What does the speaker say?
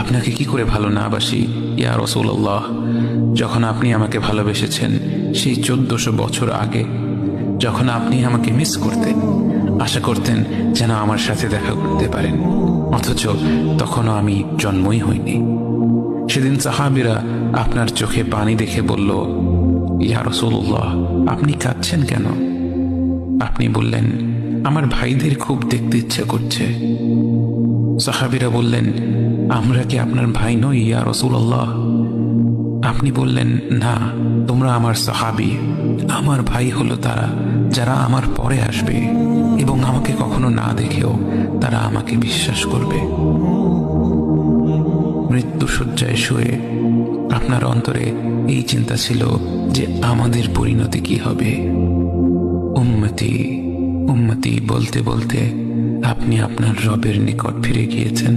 আপনাকে কি করে ভালো না বাসি ইয়া রাসূলুল্লাহ। যখন আপনি আমাকে ভালোবেসেছেন সেই 1400 বছর আগে, যখন আপনি আমাকে মিস করতেন, আশা করতেন যেন আমার সাথে দেখা করতে পারেন, অথচ তখনও আমি জন্মই হইনি। সেদিন সাহাবীরা আপনার চোখে পানি দেখে বলল, ইয়া রাসূলুল্লাহ, আপনি কাঁদছেন কেন? আপনি বললেন, আমার ভাইদের খুব দেখতে ইচ্ছা করছে। সাহাবীরা বললেন, আমরা কি আপনার ভাই নই ইয়া রাসূলুল্লাহ? আপনি বললেন, না, তোমরা আমার সাহাবী। আমার ভাই হলো তারা যারা আমার পরে আসবে এবং আমাকে কখনো না দেখেও তারা আমাকে বিশ্বাস করবে। মৃত্যুশয্যায় শুয়ে আপনার অন্তরে এই চিন্তা ছিল যে আমাদের পরিণতি কি হবে। উম্মতি উম্মতি বলতে বলতে আপনি আপনার রবের নিকট ফিরে গিয়েছেন।